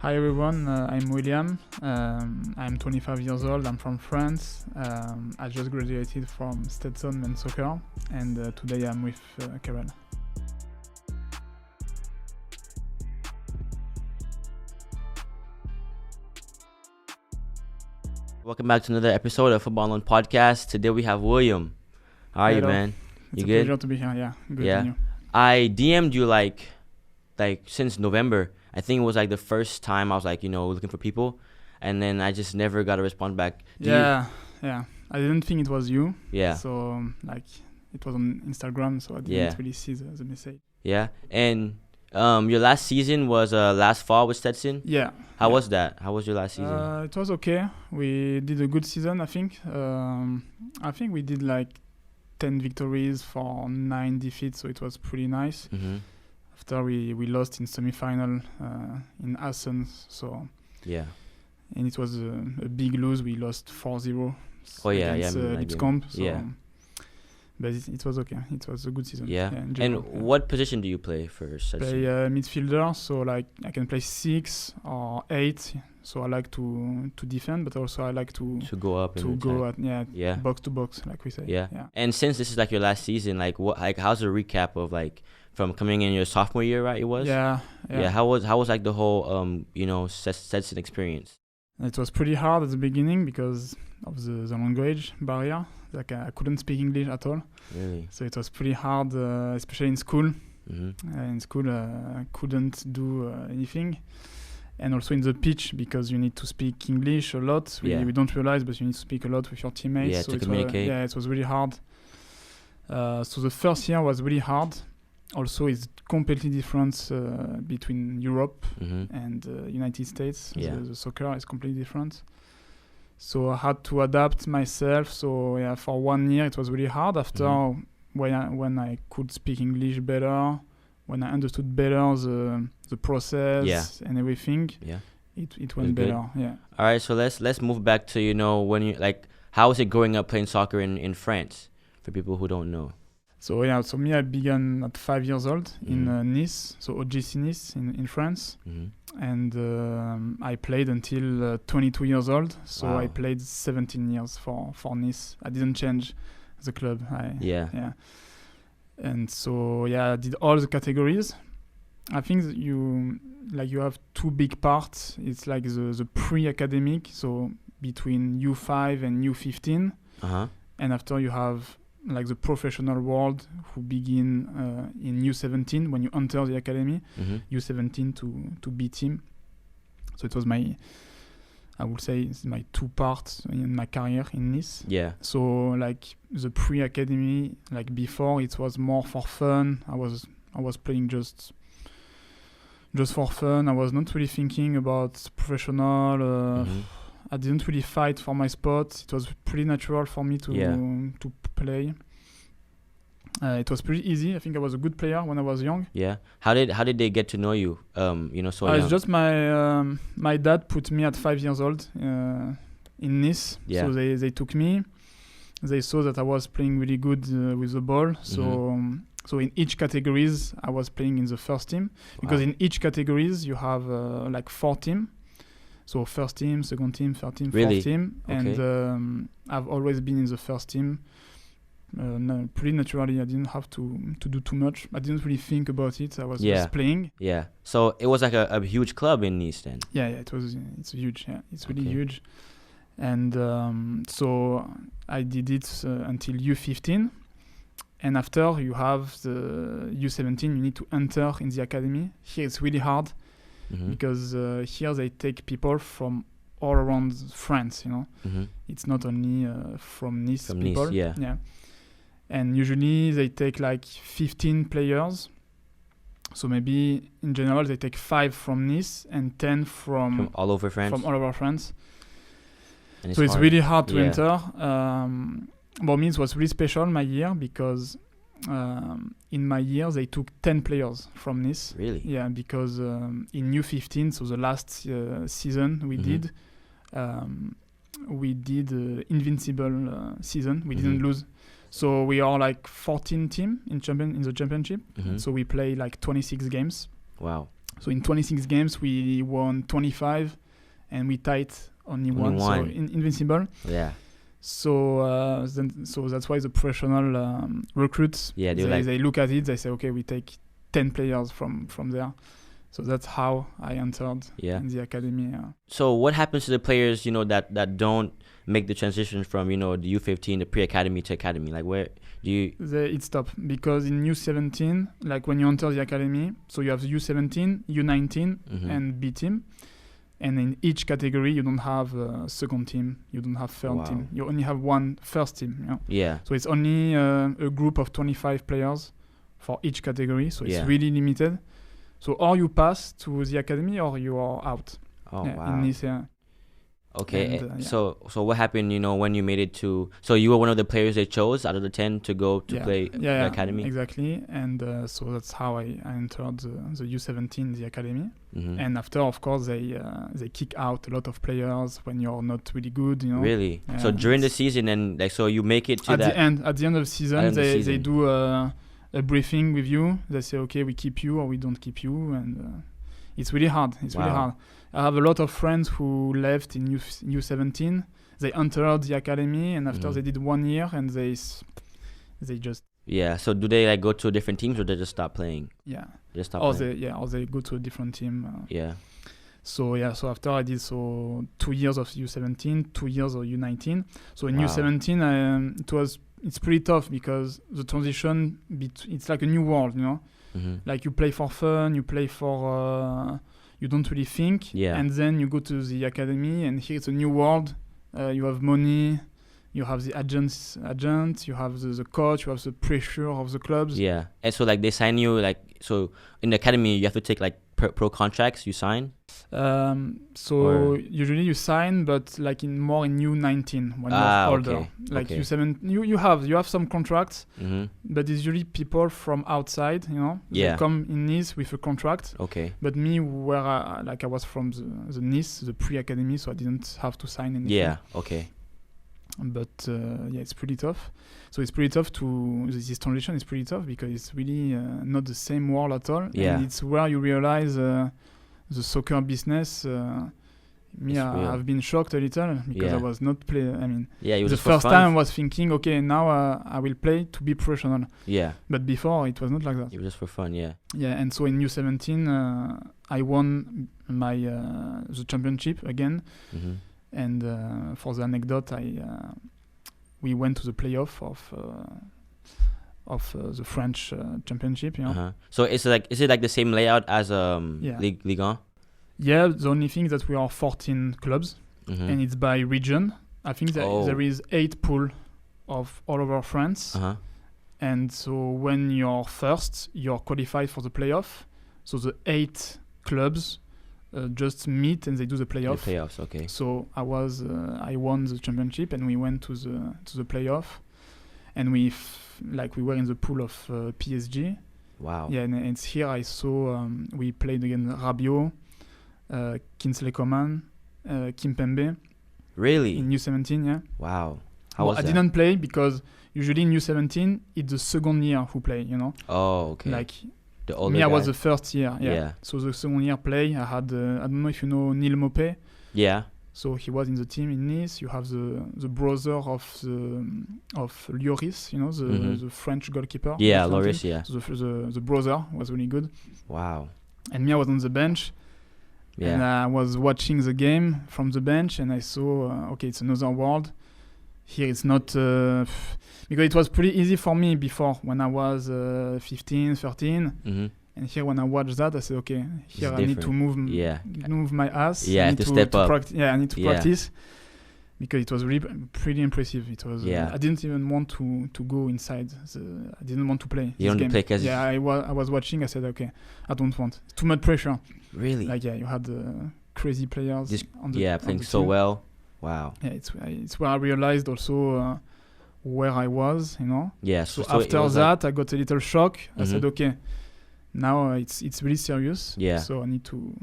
Hi everyone, I'm William. I'm 25 years old. I'm from France. I just graduated from Stetson men's soccer, and today I'm with Karel. Welcome back to another episode of Football Alone Podcast. Today we have William. How are you, man? It's you a good? pleasure to be here. Yeah, good. Yeah. And you? I DM'd you like since November. I think it was like the first time I was looking for people, and then I just never got a response back. Yeah. I didn't think it was you. Yeah. So it was on Instagram, so I didn't really see the message. Yeah. And your last season was last fall with Stetson. Yeah. How was that? How was your last season? It was okay. We did a good season, I think. I think we did like 10 victories for 9 defeats, so it was pretty nice. Mm-hmm. After we lost in semi-final in Athens, so yeah, and it was a big lose. We lost 4-0 against Lipscomb. So yeah. But it was okay. It was a good season. Yeah. And what position do you play for Stetson? Play midfielder, so like I can play 6 or 8. So I like to defend, but also I like to go up box to box, like we say. Yeah. And since this is like your last season, how's the recap of from coming in your sophomore year, right? It was. Yeah. How was like the whole Stetson experience? It was pretty hard at the beginning because of the language barrier. Like I couldn't speak English at all. Really? So it was pretty hard, especially in school. Mm-hmm. In school, I couldn't do anything. And also in the pitch, because you need to speak English a lot. We don't realize, but you need to speak a lot with your teammates. Yeah, so to communicate. It was really hard. So the first year was really hard. Also, it's completely different between Europe and United States. Yeah. The soccer is completely different. So I had to adapt myself. So for 1 year it was really hard. After when I could speak English better, when I understood better the process and everything, it went better. Yeah. All right, so let's move back to when you how was it growing up playing soccer in France for people who don't know? So me, I began at 5 years old in Nice, so OGC Nice in France, and I played until 22 years old. So wow. I played 17 years for Nice. I didn't change the club. And so I did all the categories. I think you have 2 big parts. It's like the pre-academic, so between U5 and U15, and after you have like the professional world who begin in U17 when you enter the academy, U17 to B team. So it was I would say it's my 2 parts in my career in Nice. Yeah. So like the pre-academy, like before, it was more for fun. I was playing just for fun. I was not really thinking about professional. I didn't really fight for my spot. It was pretty natural for me to play. It was pretty easy. I think I was a good player when I was young. Yeah. How did they get to know you? So young. It's just my dad put me at 5 years old in Nice. Yeah. So they took me. They saw that I was playing really good with the ball. So in each categories I was playing in the first team, because in each categories you have 4 teams. So first team, second team, third team, fourth team. Okay. And I've always been in the first team. Pretty naturally. I didn't have to do too much. I didn't really think about it. I was just playing. Yeah. So it was like a huge club in Nice then. Yeah. It's huge. Yeah. It's really huge. And so I did it until U15. And after you have the U17, you need to enter in the academy. Here it's really hard. Because here they take people from all around France, It's not only from Nice people. Nice, yeah. And usually they take like 15 players. So maybe in general they take 5 from Nice and 10 from all over France. And so it's really hard to enter. For me it was really special my year, because in my year they took 10 players from Nice. Really? Yeah, because in U15, so the last season we did invincible season. We didn't lose. So we are like 14 team in the championship. So we play like 26 games. Wow. So in 26 games, we won 25, and we tied only one. So invincible. Yeah. So so that's why the professional recruits, they look at it, they say, okay, we take 10 players from there. So that's how I entered in the academy. So what happens to the players, that don't make the transition from, the U15, the pre-academy to academy? Like, where do you... It stopped because in U17, like when you enter the academy, so you have the U17, U19, and B team. And in each category, you don't have a second team, you don't have third team. You only have one first team. Yeah. So it's only a group of 25 players for each category. So it's really limited. So or you pass to the academy or you are out. Oh, wow. In this, Okay, and, so what happened, when you made it to... So you were one of the players they chose out of the 10 to go to play the academy? Exactly. And so that's how I entered the U17, the academy. And after, of course, they kick out a lot of players when you're not really good, Really? So during the season, and so you make it to at the end of the season, they do a briefing with you. They say, okay, we keep you or we don't keep you. And it's really hard. Really hard. I have a lot of friends who left in U17. They entered the academy, and after they did 1 year, and they just... Yeah, so do they go to different teams, or they just stop playing? Yeah. They stop playing? Or they go to a different team. Yeah. So after I did 2 years of U17, 2 years of U19. So in U17, it's pretty tough because the transition, it's like a new world, Like you play for fun, you play for... you don't really think, and then you go to the academy, and here it's a new world. You have money, you have the agent, you have the coach, you have the pressure of the clubs. Yeah, and so they sign you so in the academy you have to take pro contracts. You sign. Usually you sign, but more in U19 when you're older. Okay. U7, you have some contracts, but it's usually people from outside. They come in Nice with a contract. Okay. But me, where I was from the Nice, the pre-academy, so I didn't have to sign anything. Yeah. Okay. But it's pretty tough. So it's pretty tough this transition is pretty tough because it's really not the same world at all. Yeah. And it's where you realize the soccer business. I've been shocked a little because I was not playing. It was the first time I was thinking, okay, now I will play to be professional. Yeah. But before it was not like that. It was just for fun. Yeah. Yeah, and so in U17, I won the championship again. And for the anecdote, we went to the playoff of the French championship. So is it like the same layout as Ligue 1? Yeah, the only thing is that we are 14 clubs, and it's by region. I think that there is 8 pools of all over France. And so when you're first, you're qualified for the playoff. So the 8 clubs just meet and they do the playoff. The playoffs, okay. So I won the championship, and we went to the playoff, and we were in the pool of PSG. Wow. Yeah, and it's here I saw we played against Rabiot, Kingsley Coman, Kimpembe. Really? In U17, yeah. Wow. How was that? I didn't play because usually in U17 it's the second year who play. Oh, okay. The older me, guy. I was the first year. Yeah. So the second year play, I had I don't know if you know Neil Mopé. Yeah. So he was in the team in Nice. You have the brother of Lloris, the French goalkeeper. Yeah, Lloris. Yeah. So the brother was really good. Wow. And me, I was on the bench. Yeah. And I was watching the game from the bench, and I saw it's another world. Here it's not because it was pretty easy for me before when I was 15, 13. And here when I watched that, I said, okay, here I need to move my ass. Yeah, I need to step up. I need to practice because it was really pretty impressive. It was. I didn't even want to go inside. I didn't want to play. You don't play because I was watching. I said, okay, I don't want. It's too much pressure. Really? You had crazy players on the playing on the so team. well. Wow. Yeah, it's where I realized also where I was. Yeah. So after that, I got a little shock. I said, okay, now it's really serious. Yeah. So I need to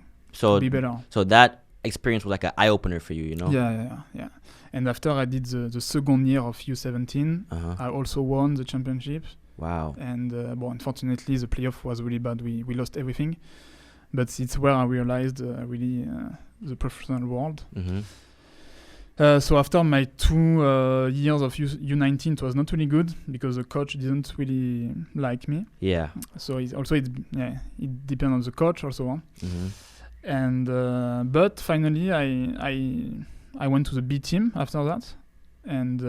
be better. So that experience was like an eye opener for you, Yeah. And after I did the second year of U17, I also won the championship. Wow. And unfortunately, the playoff was really bad. We lost everything. but it's where I realized really the professional world. So after my 2 years of U19, it was not really good because the coach didn't really like me. Yeah. So it depends on the coach also. And but finally I went to the B team after that. And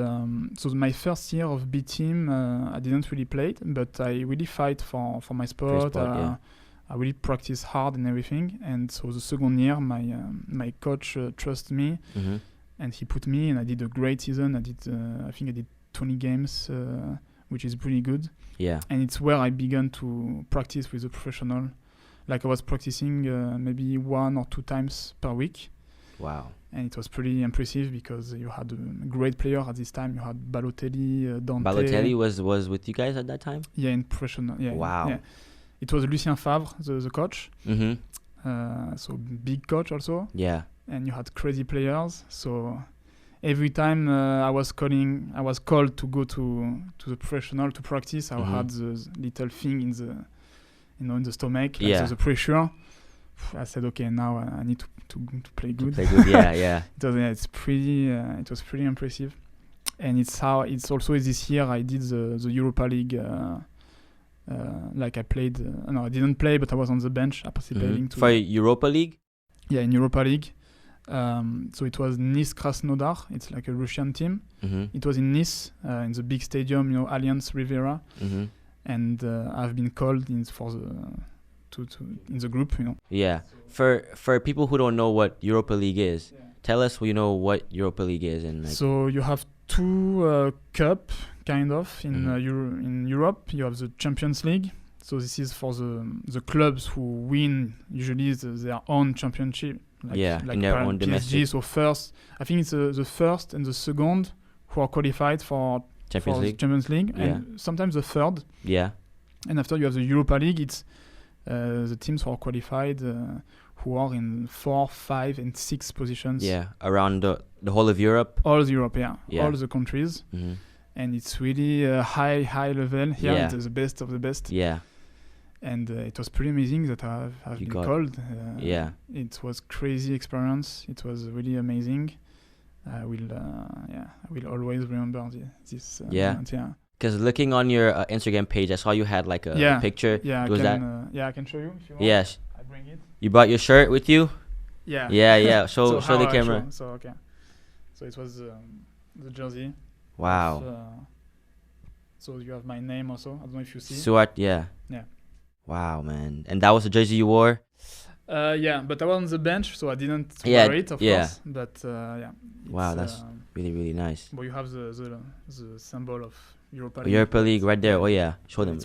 so my first year of B team, I didn't really play it, but I really fight for my sport. I really practice hard and everything. And so the second year, my coach trusted me, and he put me, and I did a great season. I think I did 20 games, which is pretty good. Yeah. And it's where I began to practice with a professional. Like I was practicing maybe 1 or 2 times per week. Wow. And it was pretty impressive because you had a great player at this time. You had Balotelli, Dante. Balotelli was with you guys at that time? Yeah, in professional. Yeah. Wow. Yeah. It was Lucien Favre, the coach. So big coach also. Yeah. And you had crazy players. So every time I was called to go to the professional to practice, I had the little thing in the stomach, like the pressure. I said, okay, now I need to play good. To play good, yeah. It was pretty impressive. And it's also this year I did the Europa League. Like I played, no, I didn't play, but I was on the bench participating for Europa League. Yeah, in Europa League. So it was Nice Krasnodar. It's like a Russian team. It was in Nice, in the big stadium, Allianz Riviera. And I've been called in the group, Yeah. For people who don't know what Europa League is, tell us, what Europa League is. And so you have 2 cup, kind of, in Europe. You have the Champions League. So this is for the clubs who win usually their own championship. Like in their own domestic. So first, I think it's the first and the second who are qualified for Champions League, and sometimes the third. Yeah. And after you have the Europa League, it's the teams who are qualified who are in 4, 5, and 6 positions. Yeah, around the whole of Europe. All of Europe, all the countries. And it's really a high level here. It's the best of the best. Yeah. And it was pretty amazing that I've been called. It was crazy experience. It was really amazing. I will always remember this moment. Yeah. Because looking on your Instagram page, I saw you had like a picture. Yeah, I can show you if you want. Yes. I bring it. You brought your shirt with you? Yeah. Yeah. Show the camera. So it was the jersey. Wow. So you have my name also. I don't know if you see. Suart, yeah. Wow, man. And that was the jersey you wore? But I was on the bench, so I didn't wear it, of course. But wow, that's really, really nice. But you have the symbol of Europa League. Europa League right there. Oh yeah, show them.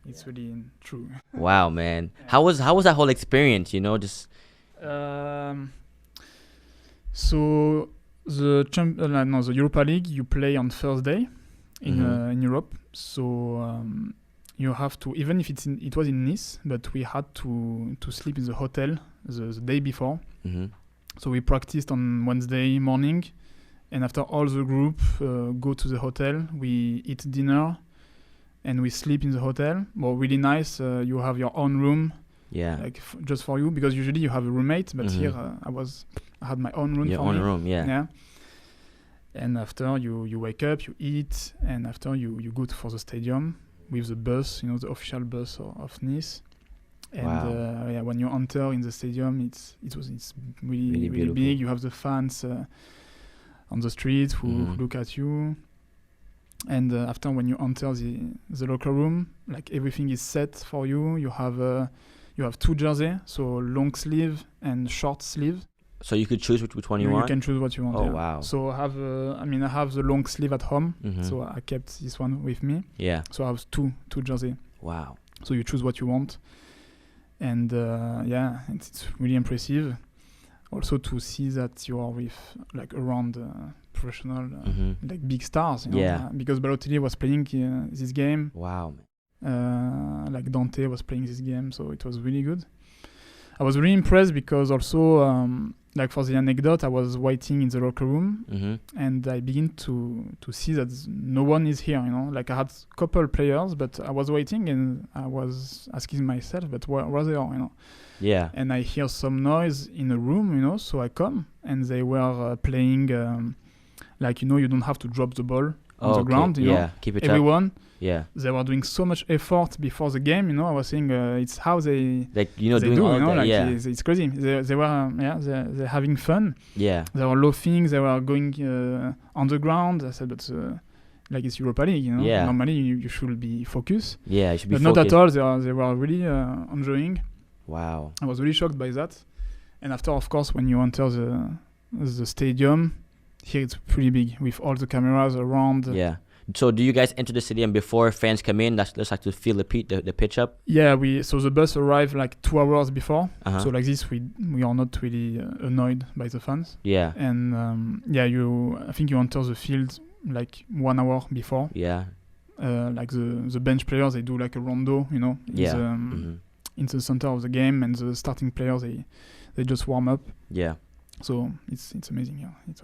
It's really true. Wow, man. How was that whole experience? Just. So the Europa League you play on Thursday in Europe. So you have to, even if it was in Nice, but we had to sleep in the hotel the day before. So we practiced on Wednesday morning, and after all the group go to the hotel, we eat dinner, and we sleep in the hotel. Well, really nice. You have your own room. Yeah. Like just for you, because usually you have a roommate, but here I had my own room. Your own room, yeah. And after you wake up, you eat, and after you go for the stadium with the bus, the official bus of Nice. And when you enter in the stadium, it's really big. You have the fans on the street who look at you. And after, when you enter the locker room, like everything is set for you. You have 2 jerseys, so long sleeve and short sleeve. So you could choose which one you want? You can choose what you want. Oh, wow. So I have the long sleeve at home, so I kept this one with me. Yeah. So I have two jerseys. Wow. So you choose what you want. And it's really impressive. Also to see that you are with like around professional, like big stars. Because Balotelli was playing this game. Wow. Like Dante was playing this game, so it was really good. I was really impressed because also like for the anecdote, I was waiting in the locker room, and I began to see that no one is here. Like I had a couple players, but I was waiting and I was asking myself, but where they are? Yeah. And I hear some noise in a room, so I come and they were playing, like you don't have to drop the ball on the ground. Keep it everyone. Up. Yeah. They were doing so much effort before the game, I was saying it's how they they doing all that, like it's crazy. They were they're having fun. Yeah. They were laughing. They were going on the ground. I said, but like it's Europa League, Yeah. Normally you should be focused. Yeah, you should be but focused. not at all. They were really enjoying. Wow. I was really shocked by that. And after, of course, when you enter the stadium, here it's pretty big with all the cameras around. Yeah. So do you guys enter the stadium before fans come in? That's like to feel the pitch up? Yeah, so the bus arrived like 2 hours before. Uh-huh. So like this, we are not really annoyed by the fans. Yeah. And I think you enter the field like 1 hour before. Yeah. Like the bench players, they do like a rondo, in the center of the game, and the starting players they just warm up. Yeah. So it's amazing. Yeah, it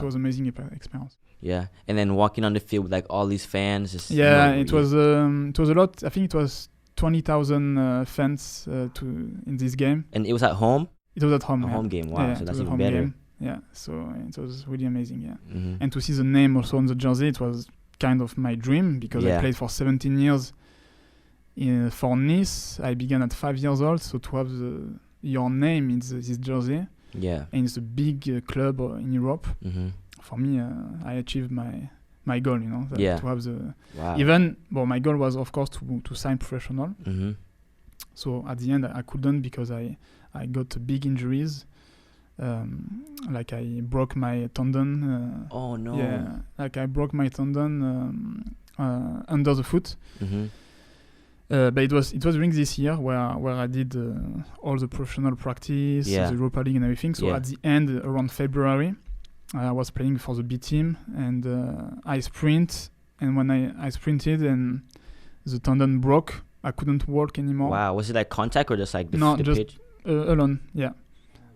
was amazing experience. Yeah, and then walking on the field with like all these fans. It was a lot. I think it was 20,000 fans in this game. And it was at home. It was at home. A home game. Wow, so that's even better. Game. Yeah, so it was really amazing. Yeah, mm-hmm. And to see the name also on the jersey, it was kind of my dream because I played for 17 years for Nice. I began at 5 years old, so to have your name in this jersey. Yeah, and it's a big club in Europe. Mm-hmm. For me, I achieved my goal. To have the my goal was of course to sign professional. Mm-hmm. So at the end, I couldn't because I got big injuries. Like I broke my tendon. Oh no! Yeah, like I broke my tendon under the foot. Mm-hmm. But it was during this year where I did all the professional practice, the Europa League and everything. So at the end, around February, I was playing for the B team and I sprint. And when I sprinted and the tendon broke, I couldn't walk anymore. Wow, was it like contact or just like the pitch? Alone. Yeah,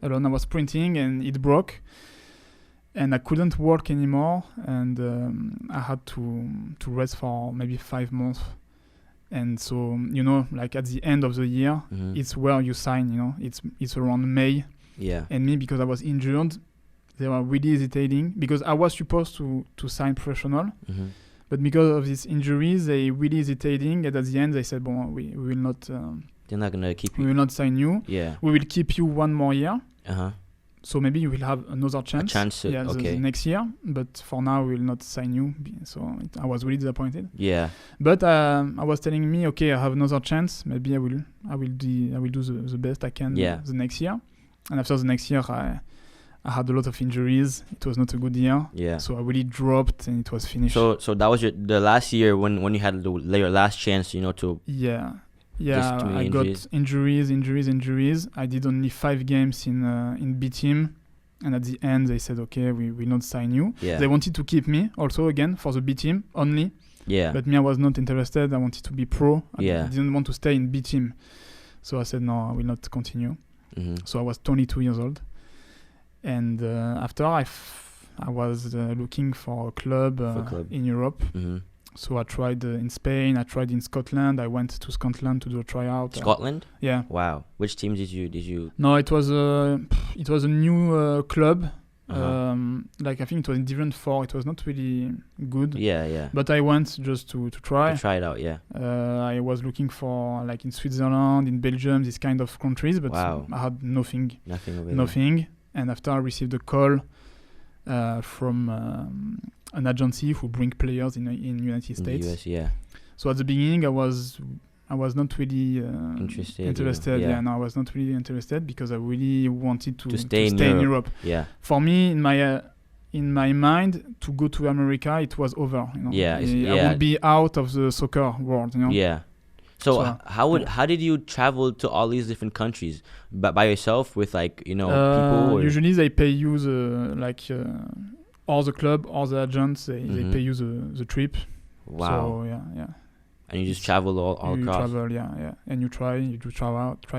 alone. I was sprinting and it broke, and I couldn't walk anymore. And I had to rest for maybe 5 months. And so, like at the end of the year, mm-hmm. it's where you sign, it's around May. Yeah. And me, because I was injured, they were really hesitating because I was supposed to sign professional. Mm-hmm. But because of these injuries, they really hesitating. And at the end, they said, we will not... they're not going to keep you. We will not sign you. Yeah. We will keep you 1 more year. Uh-huh. So maybe you will have another chance. The next year. But for now, we will not sign you. So I was really disappointed. Yeah. But I was telling me, okay, I have another chance. Maybe I will do the best I can the next year. And after the next year, I had a lot of injuries. It was not a good year. Yeah. So I really dropped and it was finished. So that was the last year when you had your last chance, to. Yeah. Yeah, I got injuries. I did only 5 games in B team, and at the end they said, okay, we will not sign you. Yeah. They wanted to keep me also again for the B team only. Yeah. But me, I was not interested. I wanted to be pro. I Yeah. didn't want to stay in B team, so I said no, I will not continue. Mm-hmm. So I was 22 years old, and after I was looking for a club in Europe. Mm-hmm. So I tried in Spain. I tried in Scotland. I went to Scotland to do a tryout. Scotland? Yeah. Wow. Which team did you? No, it was a new club. Uh-huh. Like I think it was in Division 4. It was not really good. Yeah. But I went just to try. To try it out, yeah. I was looking for like in Switzerland, in Belgium, these kind of countries, but I had nothing. Nothing. And after I received a call from an agency who bring players in United States. The US, yeah. So at the beginning, I was not really interested. Yeah, no, I was not really interested because I really wanted to stay in Europe. Yeah. For me, in my mind, to go to America, it was over. Yeah. I would be out of the soccer world. Yeah. So how did you travel to all these different countries? By yourself with people? Or? Usually they pay you all the club, all the agents, they pay you the trip. Wow. So yeah. And you just travel all across. You travel, yeah. And you do try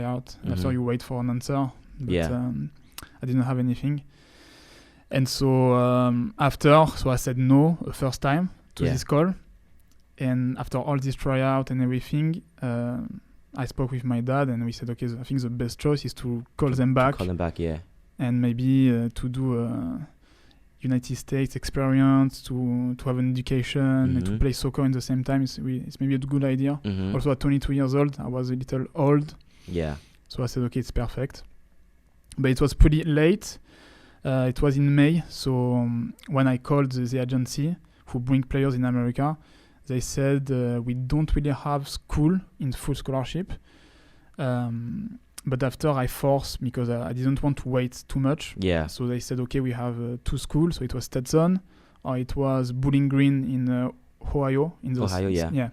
out. And after you wait for an answer. But, I didn't have anything. And so after, so I said no the first time to this call. And after all this tryout and everything, I spoke with my dad and we said, okay, I think the best choice is to call them back. And maybe to do a United States experience, to have an education and to play soccer at the same time. It's maybe a good idea. Also at 22 years old, I was a little old. Yeah. So I said, okay, it's perfect. But it was pretty late. It was in May. So when I called the agency who bring players in America, they said, we don't really have school in full scholarship. But after I forced, because I didn't want to wait too much. Yeah. So they said, okay, we have 2 schools. So it was Stetson or it was Bowling Green in Ohio. Yeah.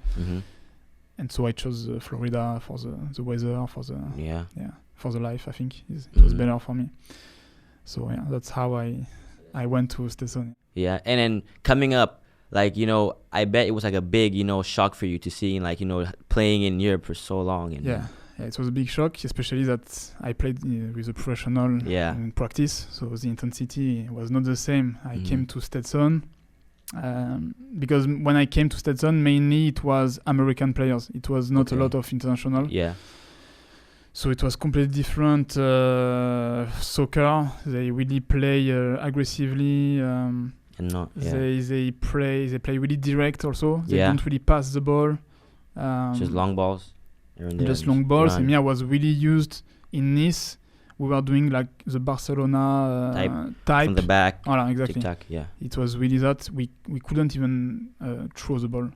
And so I chose Florida for the weather, for the life, I think. It was better for me. So yeah, that's how I went to Stetson. Yeah, and then coming up, like, you know, I bet it was like a big, you know, shock for you to see, like, you know, playing in Europe for so long. And yeah, it was a big shock, especially that I played with a professional in practice. So the intensity was not the same. I came to Stetson because when I came to Stetson, mainly it was American players. It was not a lot of international. Yeah. So it was completely different soccer. They really play aggressively. They play really direct also. They don't really pass the ball. Just long balls. Just long balls. And me, I was really used in Nice. We were doing like the Barcelona type. From the back. Voilà, exactly. Tic-tac, yeah. It was really that. We couldn't even throw the ball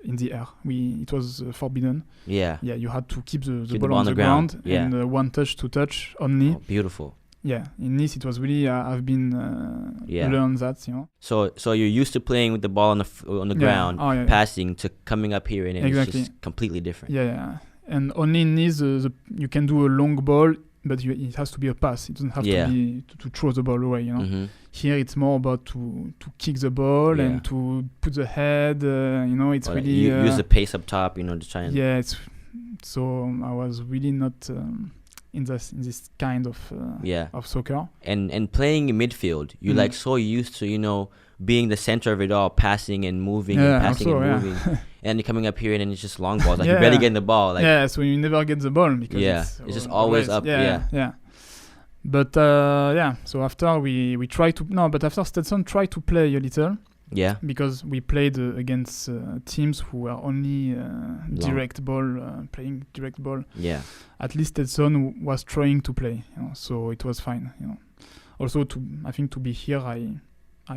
in the air. It was forbidden. Yeah. Yeah, you had to keep the ball on the ground and 1 touch, 2 touch only. Oh, beautiful. Yeah, in Nice it was really I've been learned that, you know. So you're used to playing with the ball on the ground, passing to coming up here, and it's just completely different. Yeah. And only in Nice you can do a long ball, but it has to be a pass. It doesn't have to be to throw the ball away, you know. Here it's more about to kick the ball and to put the head. You know, it's really use the pace up top. You know, to try and so I was really not in this kind of soccer. And playing in midfield, you're like so used to, you know, being the center of it all, passing and moving and passing and moving. And you're coming up here and then it's just long balls. Like you're barely getting the ball. Like, so you never get the ball because it's just always up. Yeah. But so after we tried to but after Stetson tried to play a little. Yeah. Because we played against teams who were only direct ball, playing direct ball. Yeah. At least Stetson was trying to play, you know, so it was fine, you know. Also, I think to be here, I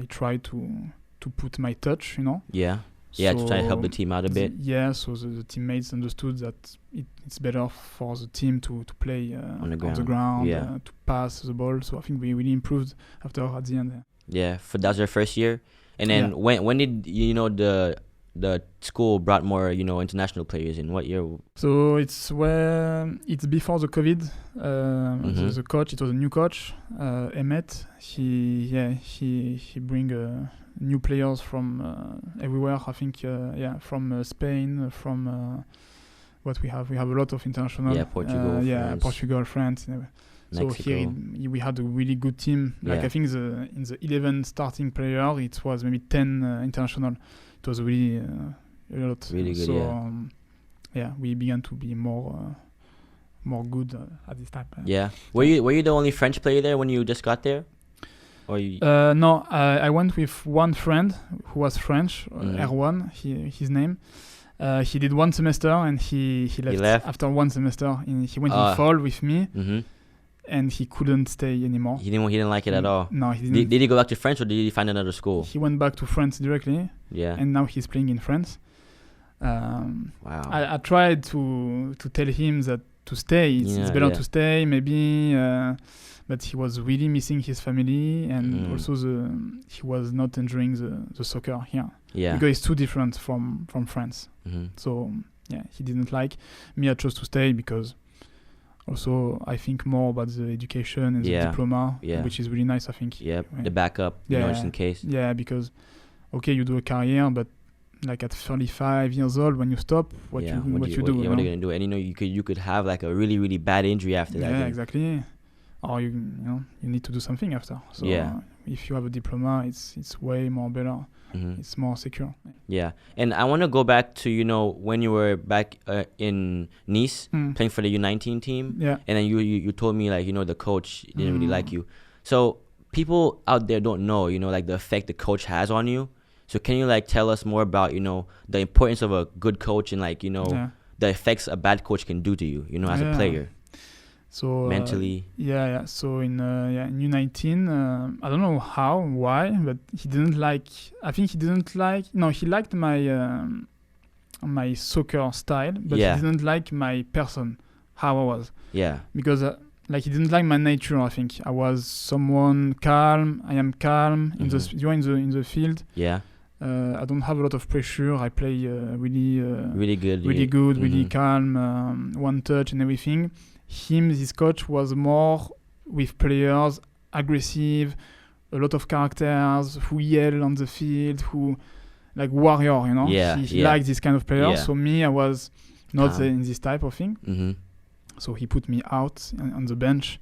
tried to put my touch, you know. Yeah. Yeah, to try and help the team out a bit. So the teammates understood that it's better for the team to play on the ground, to pass the ball. So I think we really improved at the end. Yeah, that was your first year. And then when did, you know, the school brought more, you know, international players in? What year? So it's before the COVID. The coach, it was a new coach, Emmett. He bring new players from everywhere. I think from Spain, from what we have. We have a lot of international. Yeah, Portugal. France. Portugal, France. So here we had a really good team. Like I think in the 11 starting player, it was maybe 10 international. It was really a lot. Really good. So we began to be more good at this time. Yeah. Were you the only French player there when you just got there? Or you? No, I went with one friend who was French, Erwan, his name. He did 1 semester and he left after 1 semester. He went in fall with me. And he couldn't stay anymore. He didn't like it at all. No, he didn't. Did he go back to France or did he find another school? He went back to France directly. Yeah. And now he's playing in France. Wow. I tried to tell him that to stay. It's better to stay, maybe. But he was really missing his family, and also he was not enjoying the soccer here. Yeah. Because it's too different from France. So he didn't like. Me, I chose to stay because. Also, I think more about the education and the diploma, which is really nice, I think. Yeah, the backup, you know, just in case. Yeah, because, you do a career, but like at 35 years old, when you stop, what you do? What are you going to do? And, you know, you could have like a really, really bad injury after that. Yeah, exactly. or you need to do something after. So if you have a diploma, it's way more better. It's more secure. Yeah, and I want to go back to when you were back in Nice playing for the U19 team. Yeah, and then you told me like the coach didn't really like you. So people out there don't know like the effect the coach has on you. So can you like tell us more about the importance of a good coach and like the effects a bad coach can do to you as a player. So mentally. So in U19, I don't know why, but he didn't like. I think he didn't like. No, he liked my soccer style, but he didn't like my person, how I was. Yeah. Because he didn't like my nature. I think I was someone calm. I am calm in the field. Yeah. I don't have a lot of pressure. I play really good, really calm, one touch and everything. This coach was more with players, aggressive, a lot of characters, who yell on the field, who like warrior, he liked this kind of player. So me, I was not in this type of thing. So he put me out on the bench.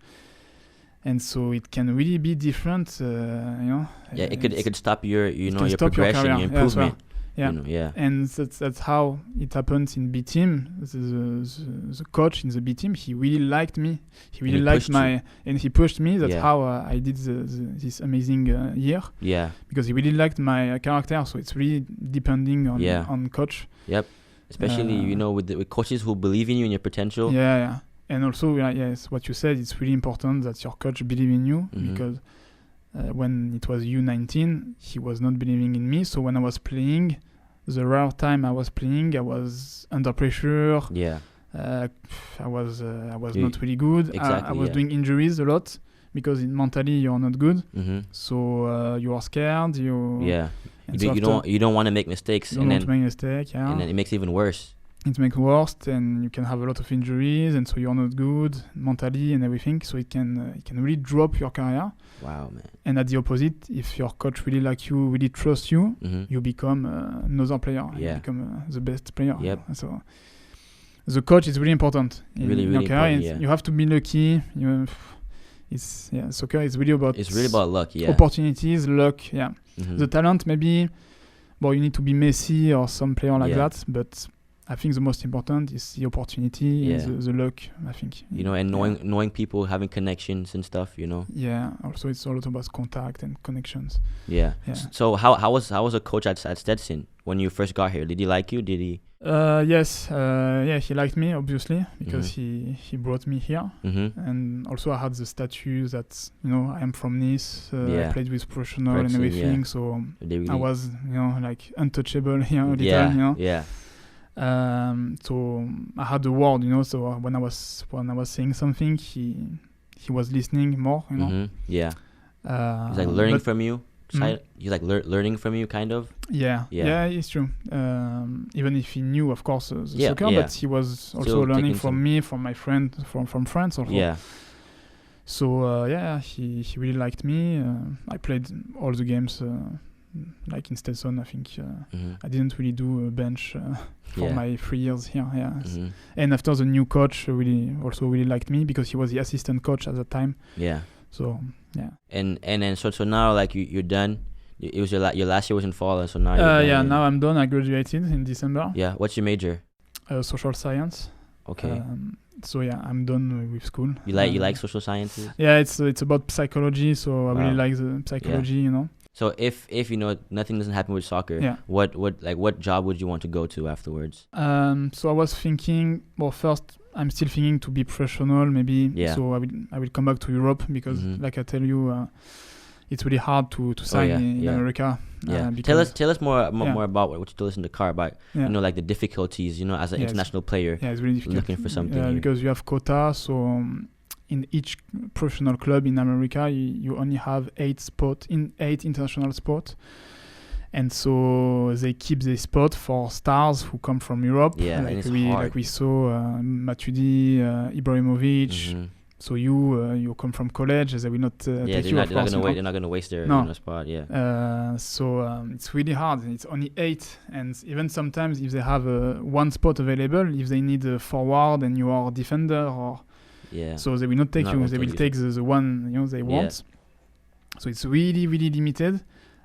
And so it can really be different, it could stop your your progression, your improvement. And that's how it happens in B team. The coach in the B team, he really liked me. He really liked and he pushed me. That's how I did this amazing year. Yeah. Because he really liked my character. So it's really depending on coach. Yep. Especially with coaches who believe in you and your potential. Yeah. And also, yes, what you said, it's really important that your coach believe in you because when it was U19, he was not believing in me. So when I was playing, the rare time I was playing, I was under pressure. Yeah. I was not really good. Exactly, I was doing injuries a lot because mentally you're not good. So you are scared. You don't want to make mistakes. You don't want to make mistakes. Yeah. And then it makes it even worse. It makes worse, and you can have a lot of injuries, and so you're not good mentally and everything. So it can really drop your career. Wow, man! And at the opposite, if your coach really like you, really trusts you, you become another player. You become the best player. Yep. So the coach is really important in your career. Important, you have to be lucky. Soccer is really about. It's really about luck. Yeah. Opportunities, luck. Yeah. The talent maybe. Well, you need to be Messi or some player like that, but. I think the most important is the opportunity and the luck, I think. And knowing people, having connections and stuff, Yeah, also it's all about contact and connections. Yeah. So how was a coach at Stetson when you first got here? Did he like you? Did he? Yes. He liked me, obviously, because he brought me here. And also I had the status that, I am from Nice. I played with professional and everything. So I was, like untouchable here a little, Yeah. So I had the word, So when I was saying something, he was listening more, Yeah. He's like learning from you. He's like learning from you, kind of. Yeah, it's true. Even if he knew, of course, the soccer, but he was also learning from me, from my friend, from France also. Yeah. So he really liked me. I played all the games. Like in Stetson, I think I didn't really do a bench for my 3 years here. Yeah, and after the new coach really liked me because he was the assistant coach at the time. Yeah. So yeah. And then so now like you're done. It was your last year was in fall, and so now. Now I'm done. I graduated in December. Yeah. What's your major? Social science. Okay. So I'm done with school. You like social sciences? Yeah, it's about psychology. So I really like the psychology. So if nothing doesn't happen with soccer, what job would you want to go to afterwards? So I was thinking, first I'm still thinking to be professional maybe. Yeah. So I will come back to Europe because like I tell you, it's really hard to sign in America. Yeah. Tell us more about what you told us in the car about like the difficulties as an international player. Yeah, it's really difficult. Looking for something. Because you have quota, so. In each professional club in America, you only have 8 spots in 8 international sports, and so they keep the spot for stars who come from Europe. Yeah, like we saw Matuidi, Ibrahimovic. So you come from college, they will not take you. They're not going to waste their spot. Yeah. So it's really hard. It's only 8, and even sometimes if they have one spot available, if they need a forward and you are a defender or Yeah. So they will not take you. They will take the one they want. So it's really, really limited.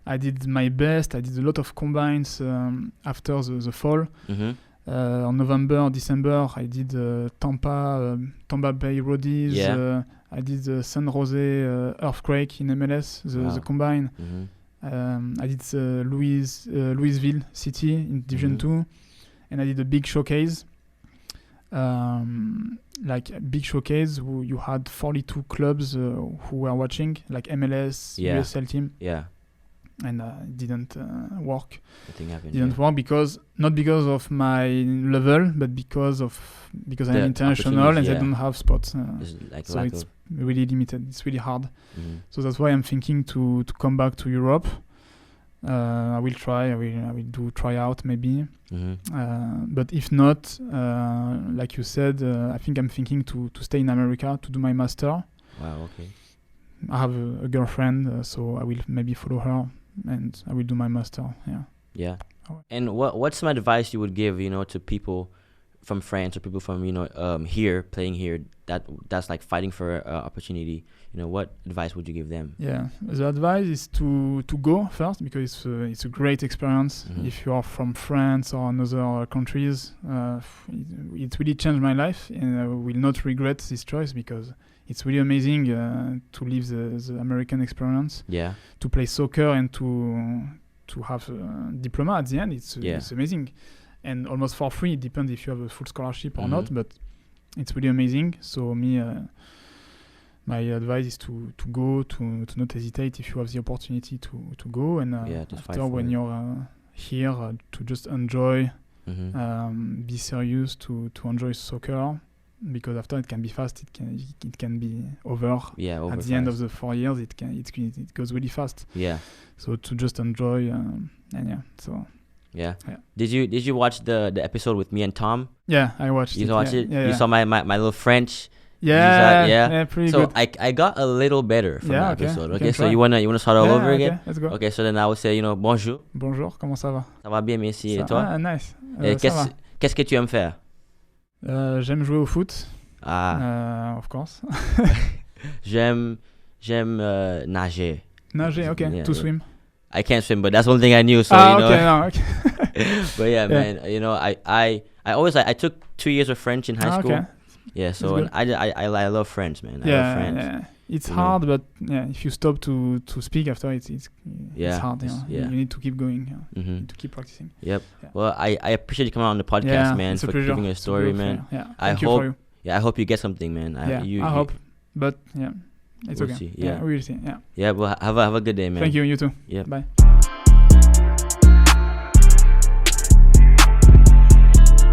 I did my best. I did a lot of combines after the fall. On November, December, I did Tampa Bay Roadies. I did the San Jose Earthquake in MLS, the combine. I did Louisville City in Division 2, and I did a big showcase. Like a big showcase who you had 42 clubs who were watching, like MLS, USL team. Yeah. And it didn't work. Nothing happened. Didn't work not because of my level, but because I'm international and they don't have spots. So it's really limited. It's really hard. So that's why I'm thinking to come back to Europe. I will try. I will do tryout maybe. But if not, like you said, I think I'm thinking to stay in America to do my master. Wow. Okay. I have a girlfriend, so I will maybe follow her. And I will do my master. Yeah. And what's some advice you would give, to people from France or people from here playing here that's like fighting for opportunity? What advice would you give them? Yeah, the advice is to go first, because it's a great experience. If you are from France or other countries, it really changed my life, and I will not regret this choice because it's really amazing to live the American experience. Yeah. To play soccer and to have a diploma at the end, it's amazing. And almost for free. It depends if you have a full scholarship or not, but it's really amazing. So my advice is to go, to not hesitate if you have the opportunity to go. And after when you're here, to just enjoy, be serious, to enjoy soccer. Because after it can be fast, it can be over. Over at the end of the 4 years, it goes really fast. Yeah. So to just enjoy, Yeah. Did you watch the episode with me and Tom? Yeah, I watched it. You watched it? Yeah, you saw my little French. Yeah, pretty good. So I got a little better from that episode. Okay, so you wanna start all over again? Let's go. Okay, so then I would say bonjour. Bonjour, comment ça va? Ça va bien, merci. Et toi? Nice. Qu'est-ce que tu aimes faire? J'aime jouer au foot. Of course. j'aime nager. Nager, okay. To swim. I can't swim, but that's the only thing I knew. So okay. But man, I always I took 2 years of French in high school. Okay. Yeah, so and I love French, man. I love French. Yeah. It's hard, but if you stop to speak after, it's hard. You need to keep going. You need to keep practicing. Yep. Yeah. Well, I appreciate you coming on the podcast, man, for giving your story, man. Thank you for you. Yeah, I hope you get something, man. I hope, but it's we'll okay. See. Yeah, we'll see. Yeah. Yeah. Well, have a good day, man. Thank you. You too. Yeah. Bye.